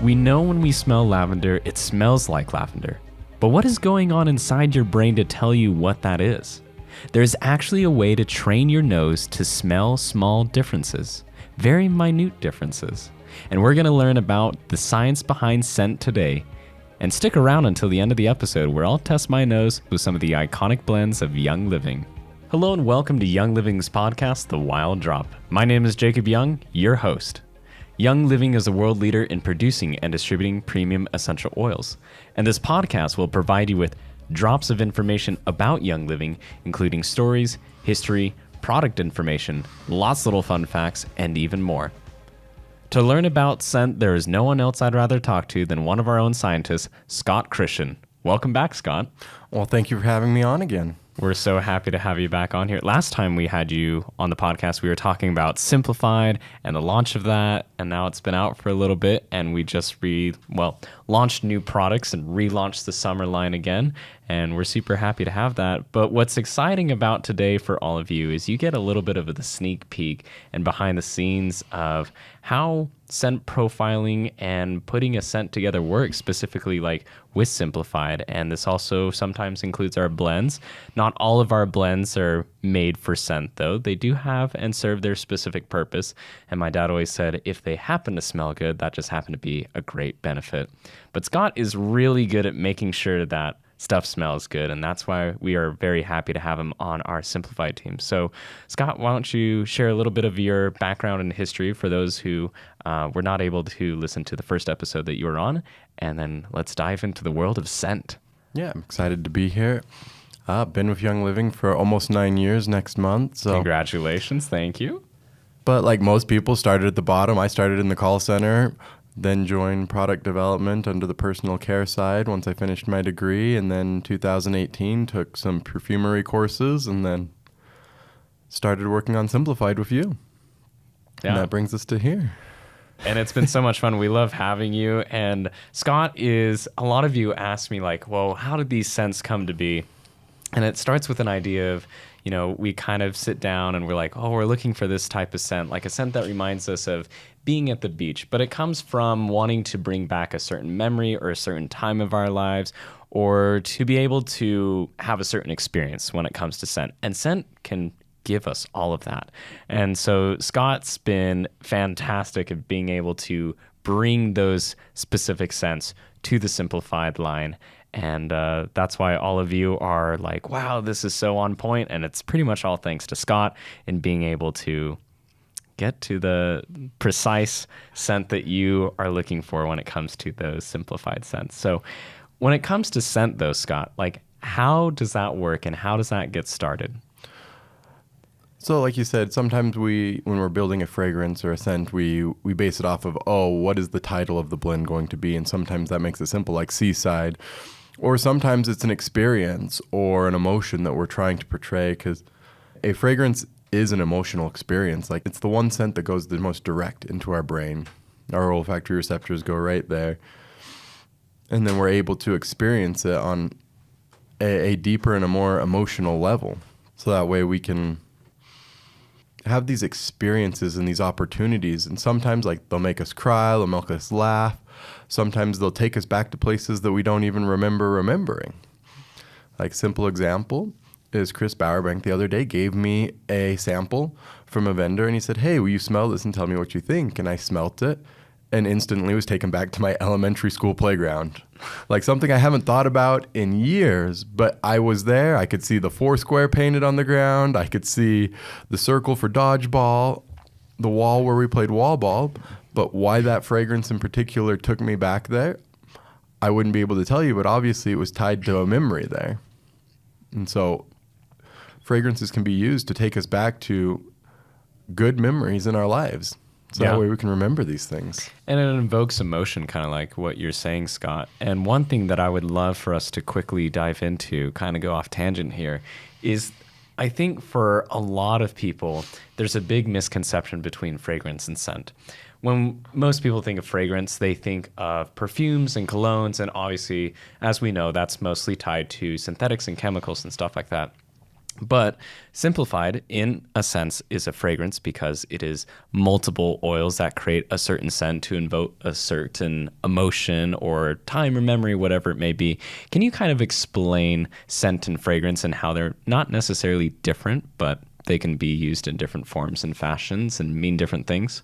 We know when we smell lavender, it smells like lavender. But what is going on inside your brain to tell you what that is? There's actually a way to train your nose to smell small differences, very minute differences. And we're going to learn about the science behind scent today. And stick around until the end of the episode where I'll test my nose with some of the iconic blends of Young Living. Hello and welcome to Young Living's podcast, The Wild Drop. My name is Jacob Young, your host. Young Living is a world leader in producing and distributing premium essential oils. And this podcast will provide you with drops of information about Young Living, including stories, history, product information, lots of little fun facts, and even more. To learn about scent, there is no one else I'd rather talk to than one of our own scientists, Scott Christian. Welcome back, Scott. Well, thank you for having me on again. We're so happy to have you back on here. Last time we had you on the podcast, we were talking about Simplified and the launch of that, and now it's been out for a little bit, and we just launched new products and relaunched the summer line again, and we're super happy to have that. But what's exciting about today for all of you is you get a little bit of the sneak peek and behind the scenes of how scent profiling and putting a scent together works, specifically like with Simplified. And this also sometimes includes our blends. Not all of our blends are made for scent, though. They do have and serve their specific purpose. And my dad always said, if they happen to smell good, that just happened to be a great benefit. But Scott is really good at making sure that stuff smells good, and that's why we are very happy to have him on our Simplified team. So, Scott, why don't you share a little bit of your background and history for those who were not able to listen to the first episode that you were on, and then let's dive into the world of scent. Yeah, I'm excited to be here. I've been with Young Living for almost 9 years next month. So. Congratulations. Thank you. But like most people, started at the bottom. I started in the call center, then joined product development under the personal care side once I finished my degree, and then 2018 took some perfumery courses and then started working on Simplified with you. Yeah. And that brings us to here. And it's been so much fun. We love having you. And Scott is, a lot of you ask me like, well, how did these scents come to be? And it starts with an idea of, you know, we kind of sit down and we're like, oh, we're looking for this type of scent, like a scent that reminds us of being at the beach. But it comes from wanting to bring back a certain memory or a certain time of our lives, or to be able to have a certain experience when it comes to scent. And scent can give us all of that. And so Scott's been fantastic at being able to bring those specific scents to the Simplified line. And that's why all of you are like, wow, this is so on point. And it's pretty much all thanks to Scott in being able to get to the precise scent that you are looking for when it comes to those Simplified scents. So when it comes to scent, though, Scott, like how does that work and how does that get started? So like you said, sometimes when we're building a fragrance or a scent, we base it off of, what is the title of the blend going to be? And sometimes that makes it simple, like Seaside. Or sometimes it's an experience or an emotion that we're trying to portray, because a fragrance is an emotional experience. Like it's the one scent that goes the most direct into our brain. Our olfactory receptors go right there. And then we're able to experience it on a deeper and a more emotional level. So that way we can have these experiences and these opportunities. And sometimes like they'll make us cry, they'll make us laugh. Sometimes they'll take us back to places that we don't even remember remembering. Like simple example is Chris Bowerbank the other day gave me a sample from a vendor, and he said, hey, will you smell this and tell me what you think? And I smelt it and instantly was taken back to my elementary school playground. Like something I haven't thought about in years, but I was there. I could see the 4 square painted on the ground. I could see the circle for dodgeball, the wall where we played wall ball. But why that fragrance in particular took me back there, I wouldn't be able to tell you, but obviously it was tied to a memory there. And so fragrances can be used to take us back to good memories in our lives. So that way we can remember these things. And it invokes emotion, kind of like what you're saying, Scott. And one thing that I would love for us to quickly dive into, kind of go off tangent here, is I think for a lot of people, there's a big misconception between fragrance and scent. When most people think of fragrance, they think of perfumes and colognes, and obviously, as we know, that's mostly tied to synthetics and chemicals and stuff like that. But simplified, in a sense, is a fragrance because it is multiple oils that create a certain scent to invoke a certain emotion or time or memory, whatever it may be. Can you kind of explain scent and fragrance and how they're not necessarily different, but they can be used in different forms and fashions and mean different things?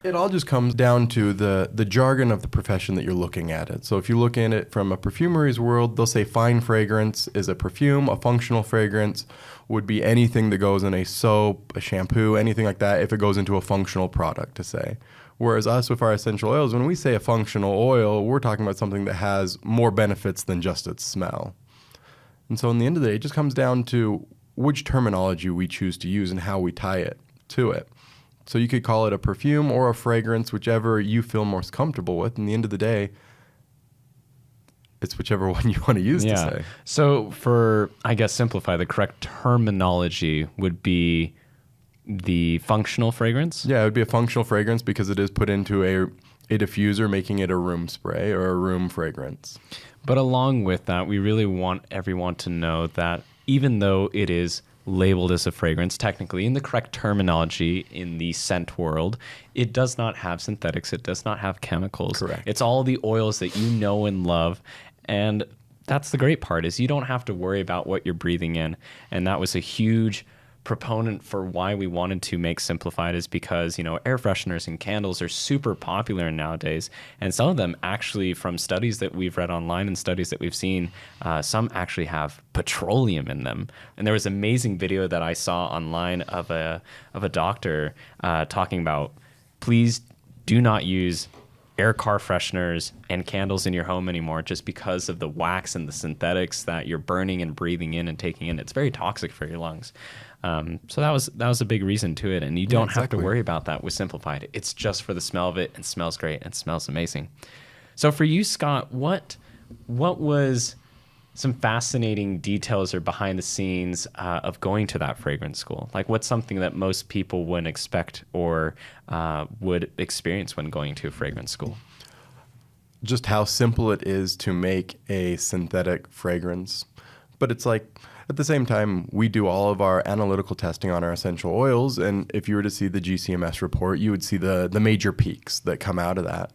It all just comes down to the jargon of the profession that you're looking at it. So if you look at it from a perfumery's world, they'll say fine fragrance is a perfume. A functional fragrance would be anything that goes in a soap, a shampoo, anything like that, if it goes into a functional product, to say. Whereas us with our essential oils, when we say a functional oil, we're talking about something that has more benefits than just its smell. And so in the end of the day, it just comes down to which terminology we choose to use and how we tie it to it. So you could call it a perfume or a fragrance, whichever you feel most comfortable with. In the end of the day, it's whichever one you want to use to say. So for, I guess, simplify, the correct terminology would be the functional fragrance? Yeah, it would be a functional fragrance because it is put into a diffuser, making it a room spray or a room fragrance. But along with that, we really want everyone to know that even though it is labeled as a fragrance, technically in the correct terminology in the scent world, it does not have synthetics, it does not have chemicals. Correct. It's all the oils that you know and love, and that's the great part, is you don't have to worry about what you're breathing in. And that was a huge proponent for why we wanted to make Simplified, is because, you know, air fresheners and candles are super popular nowadays, and some of them actually, from studies that we've read online and studies that we've seen, some actually have petroleum in them. And there was an amazing video that I saw online of a doctor talking about, please do not use air car fresheners and candles in your home anymore, just because of the wax and the synthetics that you're burning and breathing in and taking in. It's very toxic for your lungs. So that was a big reason to it, and you don't have to worry about that with Simplified. It's just for the smell of it, and smells great, and smells amazing. So for you, Scott, what was some fascinating details or behind the scenes of going to that fragrance school? Like, what's something that most people wouldn't expect or would experience when going to a fragrance school? Just how simple it is to make a synthetic fragrance. But it's like, at the same time, we do all of our analytical testing on our essential oils, and if you were to see the GCMS report, you would see the major peaks that come out of that.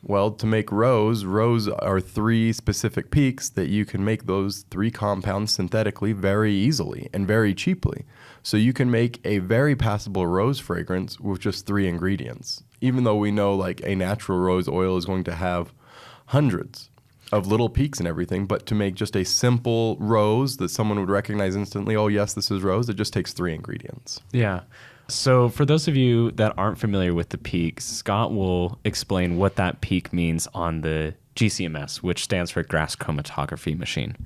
Well, to make rose are 3 specific peaks that you can make those 3 compounds synthetically very easily and very cheaply. So you can make a very passable rose fragrance with just 3 ingredients, even though we know like a natural rose oil is going to have hundreds of little peaks and everything. But to make just a simple rose that someone would recognize instantly, oh yes, this is rose, it just takes 3 ingredients. Yeah. So for those of you that aren't familiar with the peaks, Scott will explain what that peak means on the GCMS, which stands for gas chromatography machine.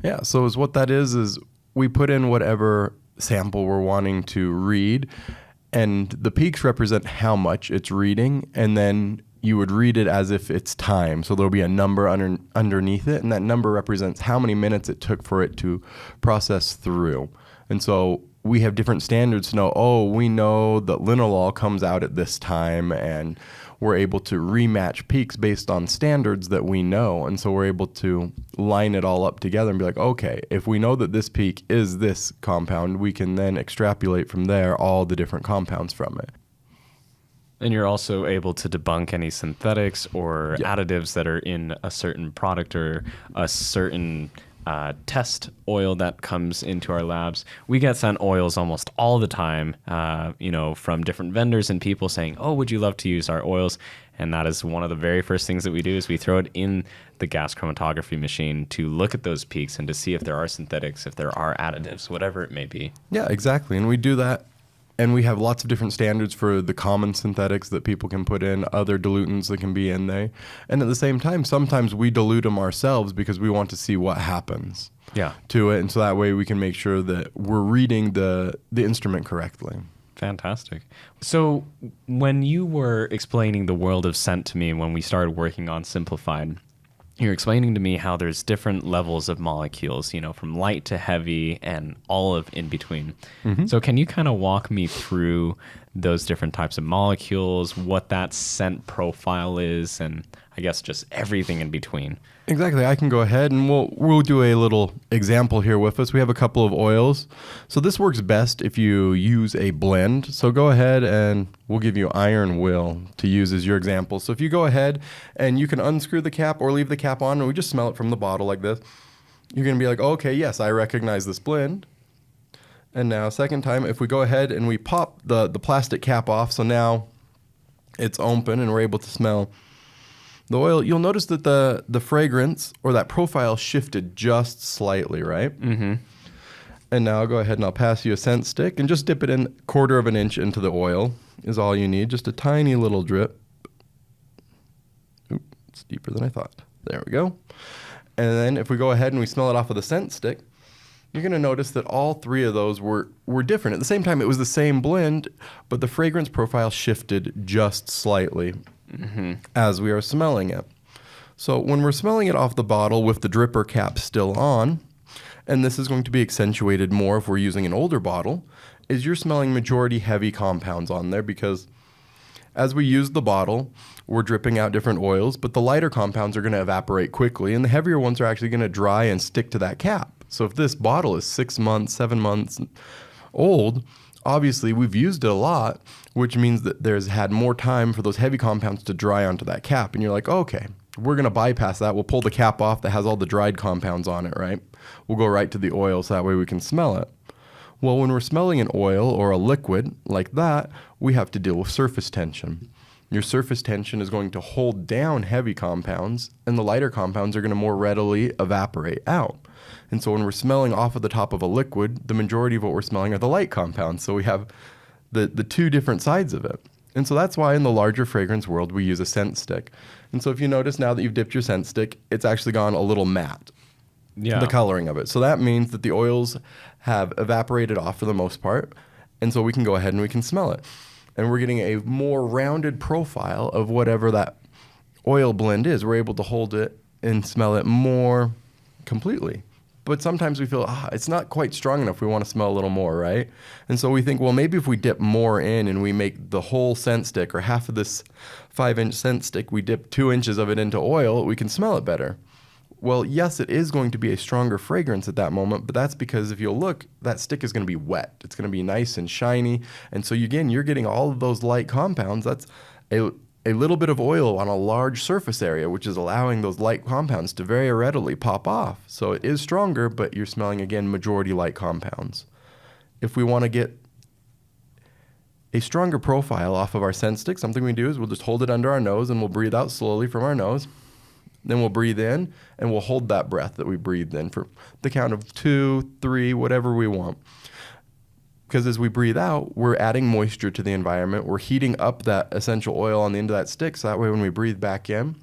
Yeah, so what that is we put in whatever sample we're wanting to read, and the peaks represent how much it's reading, and then you would read it as if it's time. So there'll be a number underneath it, and that number represents how many minutes it took for it to process through. And so we have different standards to know, oh, we know that linalool comes out at this time, and we're able to rematch peaks based on standards that we know. And so we're able to line it all up together and be like, okay, if we know that this peak is this compound, we can then extrapolate from there all the different compounds from it. And you're also able to debunk any synthetics or additives that are in a certain product or a certain test oil that comes into our labs. We get sent oils almost all the time, from different vendors and people saying, oh, would you love to use our oils? And that is one of the very first things that we do, is we throw it in the gas chromatography machine to look at those peaks and to see if there are synthetics, if there are additives, whatever it may be. Yeah, exactly. And we do that. And we have lots of different standards for the common synthetics that people can put in, other dilutants that can be in there. And at the same time, sometimes we dilute them ourselves because we want to see what happens to it. And so that way we can make sure that we're reading the instrument correctly. Fantastic. So when you were explaining the world of scent to me when we started working on Simplified, you're explaining to me how there's different levels of molecules, from light to heavy and all of in between. Mm-hmm. So can you kind of walk me through those different types of molecules, what that scent profile is, and I guess just everything in between. Exactly. I can go ahead and we'll do a little example here with us. We have a couple of oils. So this works best if you use a blend. So go ahead and we'll give you Iron Will to use as your example. So if you go ahead and you can unscrew the cap or leave the cap on, and we just smell it from the bottle like this, you're going to be like, okay, yes, I recognize this blend. And now second time, if we go ahead and we pop the plastic cap off, so now it's open and we're able to smell the oil, you'll notice that the fragrance or that profile shifted just slightly, right? Mm-hmm. And now I'll go ahead and I'll pass you a scent stick and just dip it in 1/4 of an inch into the oil is all you need. Just a tiny little drip. Oop, it's deeper than I thought. There we go. And then if we go ahead and we smell it off of the scent stick, you're going to notice that all 3 of those were different. At the same time, it was the same blend, but the fragrance profile shifted just slightly. Mm-hmm. As we are smelling it. So when we're smelling it off the bottle with the dripper cap still on, and this is going to be accentuated more if we're using an older bottle, is you're smelling majority heavy compounds on there because as we use the bottle, we're dripping out different oils, but the lighter compounds are going to evaporate quickly, and the heavier ones are actually going to dry and stick to that cap. So if this bottle is 6 months, 7 months old, obviously we've used it a lot, which means that there's had more time for those heavy compounds to dry onto that cap. And you're like, okay, we're going to bypass that. We'll pull the cap off that has all the dried compounds on it, right? We'll go right to the oil so that way we can smell it. Well, when we're smelling an oil or a liquid like that, we have to deal with surface tension. Your surface tension is going to hold down heavy compounds, and the lighter compounds are going to more readily evaporate out. And so when we're smelling off of the top of a liquid, the majority of what we're smelling are the light compounds. So we have the 2 different sides of it. And so that's why in the larger fragrance world, we use a scent stick. And so if you notice now that you've dipped your scent stick, it's actually gone a little matte, the coloring of it. So that means that the oils have evaporated off for the most part. And so we can go ahead and we can smell it. And we're getting a more rounded profile of whatever that oil blend is. We're able to hold it and smell it more completely. But sometimes we feel, it's not quite strong enough. We want to smell a little more, right? And so we think, well, maybe if we dip more in and we make the whole scent stick or half of this 5-inch scent stick, we dip 2 inches of it into oil, we can smell it better. Well, yes, it is going to be a stronger fragrance at that moment, but that's because if you'll look, that stick is going to be wet. It's going to be nice and shiny. And so again, you're getting all of those light compounds. That's a little bit of oil on a large surface area, which is allowing those light compounds to very readily pop off. So it is stronger, but you're smelling, again, majority light compounds. If we want to get a stronger profile off of our scent stick, something we do is we'll just hold it under our nose and we'll breathe out slowly from our nose. Then we'll breathe in and we'll hold that breath that we breathed in for the count of 2, 3, whatever we want. Because as we breathe out, we're adding moisture to the environment. We're heating up that essential oil on the end of that stick. So that way when we breathe back in,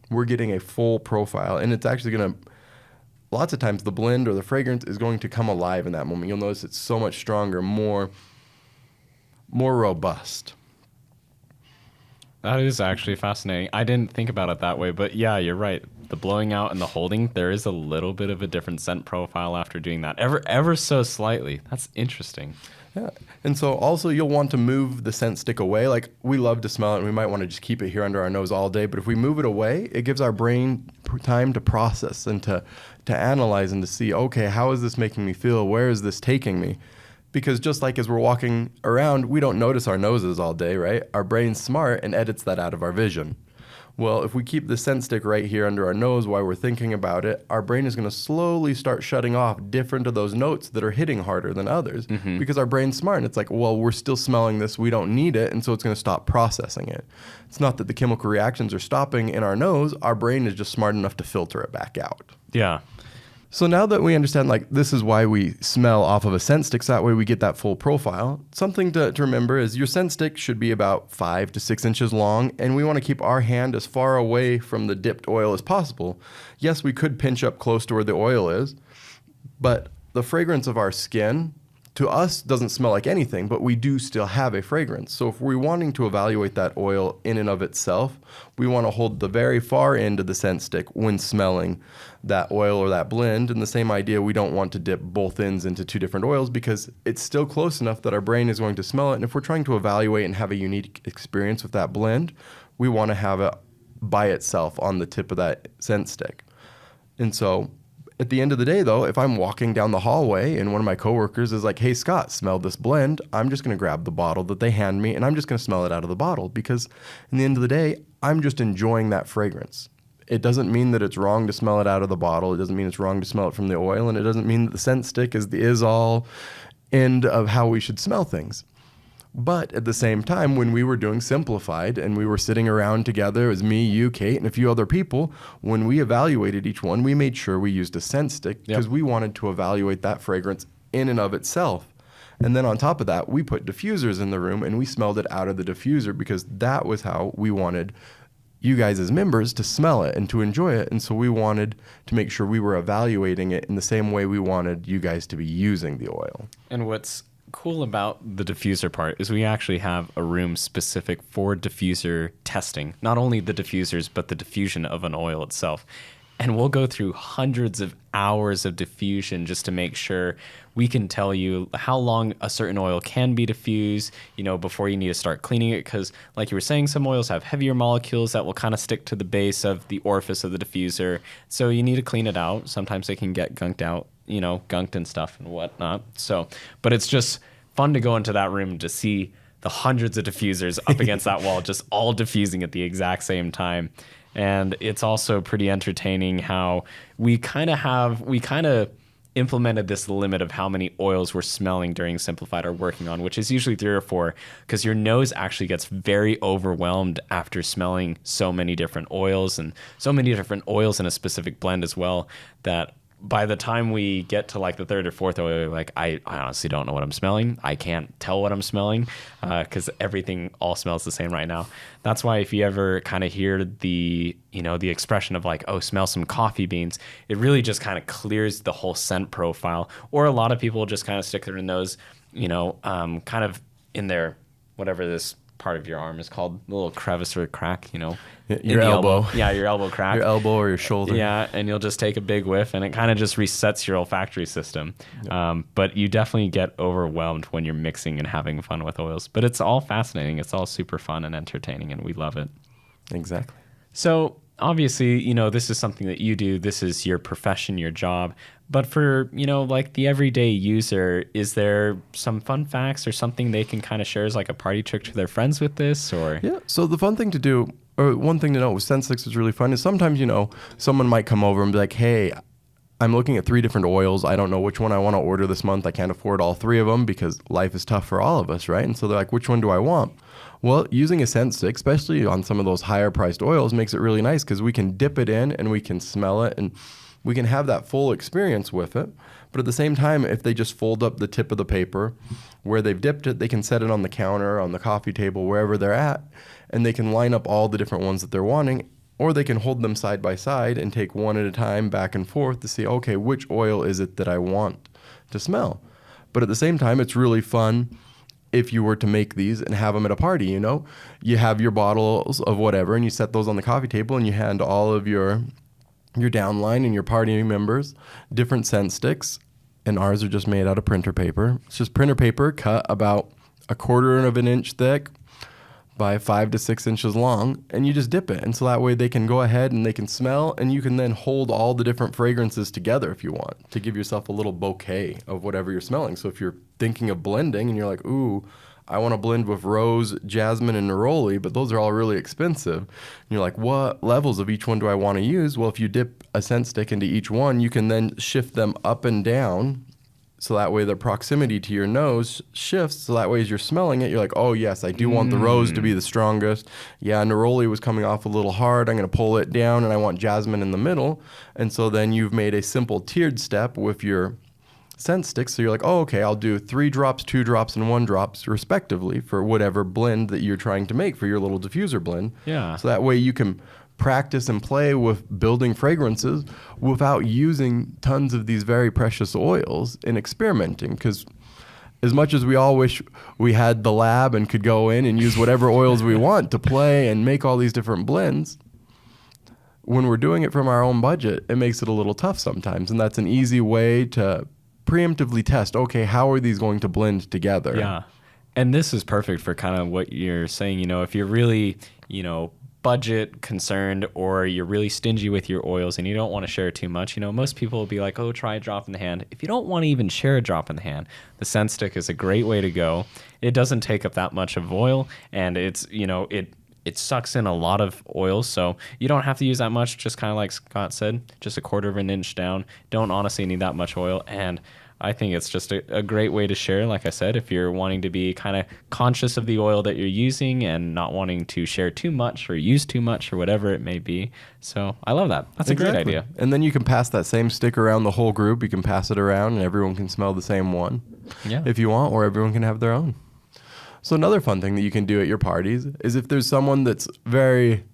we're getting a full profile. And it's actually going to, lots of times the blend or the fragrance is going to come alive in that moment. You'll notice it's so much stronger, more robust. That is actually fascinating. I didn't think about it that way, but yeah, you're right. The blowing out and the holding, there is a little bit of a different scent profile after doing that, ever so slightly. That's interesting. Yeah. And so also you'll want to move the scent stick away. Like we love to smell it and we might want to just keep it here under our nose all day. But if we move it away, it gives our brain time to process and to analyze and to see, okay, how is this making me feel? Where is this taking me? Because just like as we're walking around, we don't notice our noses all day, right? Our brain's smart and edits that out of our vision. Well, if we keep the scent stick right here under our nose while we're thinking about it, our brain is going to slowly start shutting off different of those notes that are hitting harder than others because our brain's smart. And it's like, well, we're still smelling this. We don't need it. And so it's going to stop processing it. It's not that the chemical reactions are stopping in our nose. Our brain is just smart enough to filter it back out. Yeah. So now that we understand, like, this is why we smell off of a scent stick, so that way we get that full profile, something to remember is your scent stick should be about 5 to 6 inches long, and we want to keep our hand as far away from the dipped oil as possible. Yes, we could pinch up close to where the oil is, but the fragrance of our skin, to us, doesn't smell like anything, but we do still have a fragrance. So if we're wanting to evaluate that oil in and of itself, we want to hold the very far end of the scent stick when smelling that oil or that blend. And the same idea, we don't want to dip both ends into 2 different oils because it's still close enough that our brain is going to smell it. And if we're trying to evaluate and have a unique experience with that blend, we want to have it by itself on the tip of that scent stick. And so at the end of the day, though, if I'm walking down the hallway and one of my coworkers is like, hey, Scott, smell this blend, I'm just going to grab the bottle that they hand me and I'm just going to smell it out of the bottle, because in the end of the day, I'm just enjoying that fragrance. It doesn't mean that it's wrong to smell it out of the bottle. It doesn't mean it's wrong to smell it from the oil. And it doesn't mean that the scent stick is the is-all end of how we should smell things. But at the same time, when we were doing Simplified and we were sitting around together, it was me, you, Kate, and a few other people, when we evaluated each one, we made sure we used a scent stick because we wanted to evaluate that fragrance in and of itself. And then on top of that, we put diffusers in the room and we smelled it out of the diffuser because that was how we wanted you guys as members to smell it and to enjoy it. And so we wanted to make sure we were evaluating it in the same way we wanted you guys to be using the oil. And what's cool about the diffuser part is we actually have a room specific for diffuser testing, not only the diffusers, but the diffusion of an oil itself. And we'll go through hundreds of hours of diffusion just to make sure we can tell you how long a certain oil can be diffused, before you need to start cleaning it. Because like you were saying, some oils have heavier molecules that will kind of stick to the base of the orifice of the diffuser. So you need to clean it out. Sometimes they can get gunked out, gunked and stuff and whatnot. But it's just fun to go into that room to see the hundreds of diffusers up against that wall, just all diffusing at the exact same time. And it's also pretty entertaining how we kind of implemented this limit of how many oils we're smelling during Simplified or working on, which is usually 3 or 4, because your nose actually gets very overwhelmed after smelling so many different oils and so many different oils in a specific blend as well, that by the time we get to like the 3rd or 4th oil, like I honestly don't know what I'm smelling. I can't tell what I'm smelling because everything all smells the same right now. That's why if you ever kind of hear the expression of like, oh, smell some coffee beans, it really just kind of clears the whole scent profile. Or a lot of people just kind of stick their nose, kind of in their, whatever this part of your arm is called, the little crevice or crack, your elbow. Yeah, your elbow crack. Your elbow or your shoulder. Yeah, and you'll just take a big whiff, and it kind of just resets your olfactory system. Yep. But you definitely get overwhelmed when you're mixing and having fun with oils. But it's all fascinating. It's all super fun and entertaining, and we love it. Exactly. So obviously, this is something that you do. This is your profession, your job. But for, like the everyday user, is there some fun facts or something they can kind of share as like a party trick to their friends with this? Or yeah, so the fun thing to do, or one thing to know with scent sticks is really fun, is sometimes, someone might come over and be like, hey, I'm looking at 3 different oils. I don't know which one I want to order this month. I can't afford all 3 of them because life is tough for all of us, right? And so they're like, which one do I want? Well, using a scent stick, especially on some of those higher priced oils, makes it really nice because we can dip it in and we can smell it and we can have that full experience with it. But at the same time, if they just fold up the tip of the paper where they've dipped it, they can set it on the counter, on the coffee table, wherever they're at, and they can line up all the different ones that they're wanting, or they can hold them side by side and take one at a time back and forth to see, okay, which oil is it that I want to smell? But at the same time, it's really fun if you were to make these and have them at a party, You have your bottles of whatever, and you set those on the coffee table, and you hand all of your downline and your party members different scent sticks, and ours are just made out of printer paper. It's just printer paper cut about 1/4 of an inch thick by 5 to 6 inches long, and you just dip it. And so that way they can go ahead and they can smell, and you can then hold all the different fragrances together if you want, to give yourself a little bouquet of whatever you're smelling. So if you're thinking of blending and you're like, ooh, I want to blend with rose, jasmine, and neroli, but those are all really expensive. And you're like, what levels of each one do I want to use? Well, if you dip a scent stick into each one, you can then shift them up and down. So that way the proximity to your nose shifts. So that way as you're smelling it, you're like, oh, yes, I do want the rose to be the strongest. Yeah, neroli was coming off a little hard. I'm going to pull it down, and I want jasmine in the middle. And so then you've made a simple tiered step with your scent sticks. So you're like, oh, okay, I'll do 3 drops, 2 drops, and 1 drops respectively for whatever blend that you're trying to make for your little diffuser blend. Yeah. So that way you can practice and play with building fragrances without using tons of these very precious oils and experimenting. Because as much as we all wish we had the lab and could go in and use whatever oils we want to play and make all these different blends, when we're doing it from our own budget, it makes it a little tough sometimes. And that's an easy way to preemptively test, okay, how are these going to blend together? Yeah. And this is perfect for kind of what you're saying, if you're really, budget concerned or you're really stingy with your oils and you don't want to share too much, most people will be like, oh, try a drop in the hand. If you don't want to even share a drop in the hand, the scent stick is a great way to go. It doesn't take up that much of oil, and it's, it sucks in a lot of oil, so you don't have to use that much. Just kind of like Scott said, just a quarter of an inch down. Don't honestly need that much oil, and I think it's just a great way to share, like I said, if you're wanting to be kind of conscious of the oil that you're using and not wanting to share too much or use too much or whatever it may be. So I love that. That's a great idea. And then you can pass that same stick around the whole group. You can pass it around and everyone can smell the same one if you want, or everyone can have their own. So another fun thing that you can do at your parties is if there's someone that's very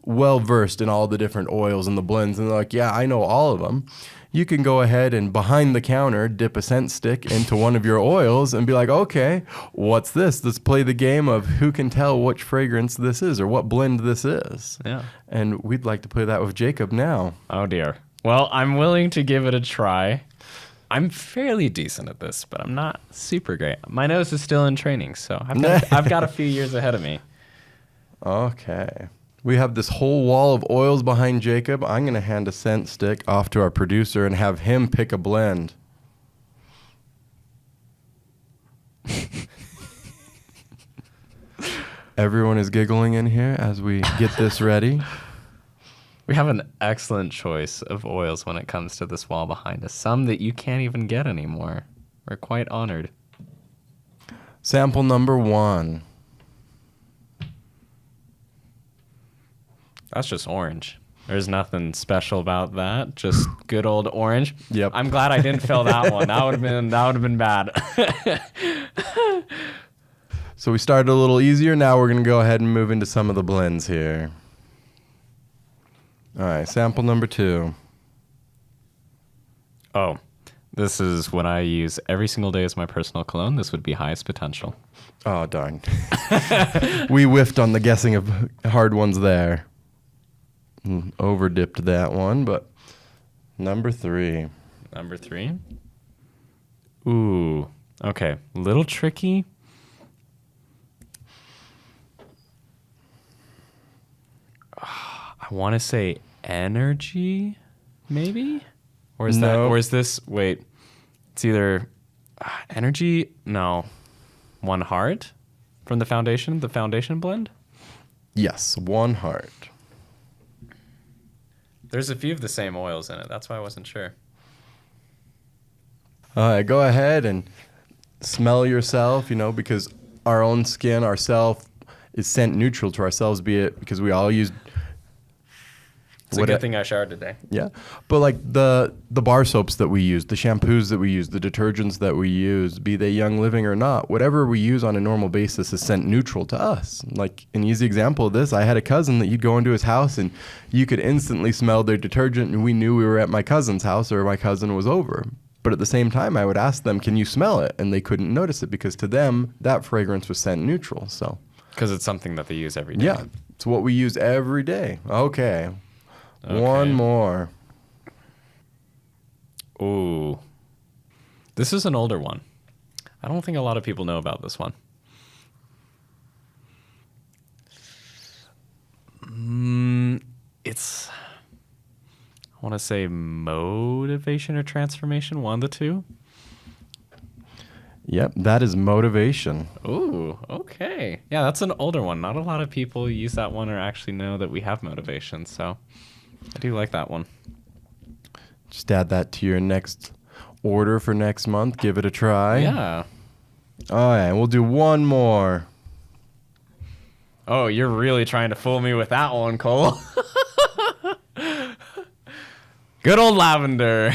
well versed in all the different oils and the blends and they're like, yeah, I know all of them. You can go ahead and behind the counter dip a scent stick into one of your oils and be like, okay, what's this? Let's play the game of who can tell which fragrance this is or what blend this is. Yeah. And we'd like to play that with Jacob now. Oh, dear. Well, I'm willing to give it a try. I'm fairly decent at this, but I'm not super great. My nose is still in training, so I've got a few years ahead of me. Okay. We have this whole wall of oils behind Jacob. I'm going to hand a scent stick off to our producer and have him pick a blend. Everyone is giggling in here as we get this ready. We have an excellent choice of oils when it comes to this wall behind us. Some that you can't even get anymore. We're quite honored. Sample number 1. That's just orange. There's nothing special about that. Just good old orange. Yep. I'm glad I didn't fill that one. That would have been bad. So we started a little easier. Now we're going to go ahead and move into some of the blends here. All right, sample number 2. Oh, this is what I use every single day as my personal cologne. This would be highest potential. Oh, darn. We whiffed on the guessing of hard ones there. Over dipped that one, but number 3. Number 3. Ooh, okay. Little tricky. I want to say energy, maybe? Or is that, or is this, wait, it's either energy, no, One Heart from the foundation blend? Yes, One Heart. There's a few of the same oils in it. That's why I wasn't sure. All right, go ahead and smell yourself, because our own skin, ourself, is scent neutral to ourselves, be it because we all use... It's a good thing I showered today. Yeah. But like the bar soaps that we use, the shampoos that we use, the detergents that we use, be they Young Living or not, whatever we use on a normal basis is scent neutral to us. Like an easy example of this, I had a cousin that you'd go into his house and you could instantly smell their detergent and we knew we were at my cousin's house or my cousin was over. But at the same time, I would ask them, can you smell it? And they couldn't notice it because to them, that fragrance was scent neutral. So because it's something that they use every day. Yeah. It's what we use every day. Okay. One more. Ooh. This is an older one. I don't think a lot of people know about this one. It's, I want to say motivation or transformation, one of the two. Yep, that is motivation. Ooh, okay. Yeah, that's an older one. Not a lot of people use that one or actually know that we have motivation, so I do like that one. Just add that to your next order for next month. Give it a try. Yeah. All right, we'll do one more. Oh, you're really trying to fool me with that one, Cole. Good old lavender.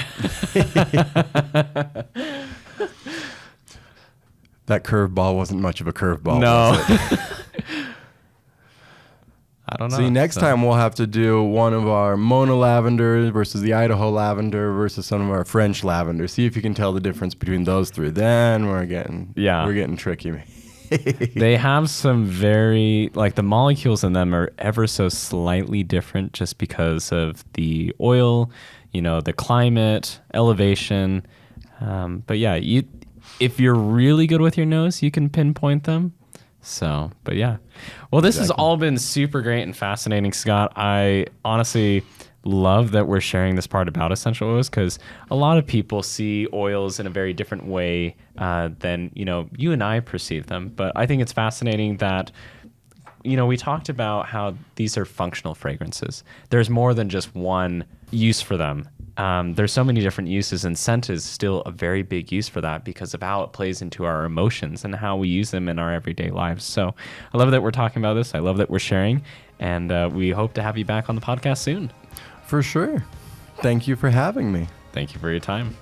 That curveball wasn't much of a curveball. No. I don't know. See, next time we'll have to do one of our Mona lavender versus the Idaho lavender versus some of our French lavender. See if you can tell the difference between those three. Then we're getting tricky. They have some very, like the molecules in them are ever so slightly different just because of the oil, the climate, elevation. But yeah, if you're really good with your nose, you can pinpoint them. So, but yeah. Well, this has Exactly. all been super great and fascinating, Scott. I honestly love that we're sharing this part about essential oils because a lot of people see oils in a very different way than, you and I perceive them. But I think it's fascinating that we talked about how these are functional fragrances. There's more than just one use for them. There's so many different uses, and scent is still a very big use for that because of how it plays into our emotions and how we use them in our everyday lives. So I love that we're talking about this. I love that we're sharing, and we hope to have you back on the podcast soon. For sure. Thank you for having me. Thank you for your time.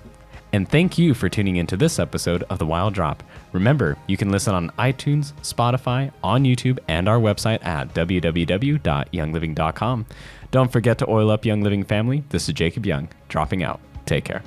And thank you for tuning into this episode of The Wild Drop. Remember, you can listen on iTunes, Spotify, on YouTube, and our website at www.youngliving.com. Don't forget to oil up Young Living family. This is Jacob Young, dropping out. Take care.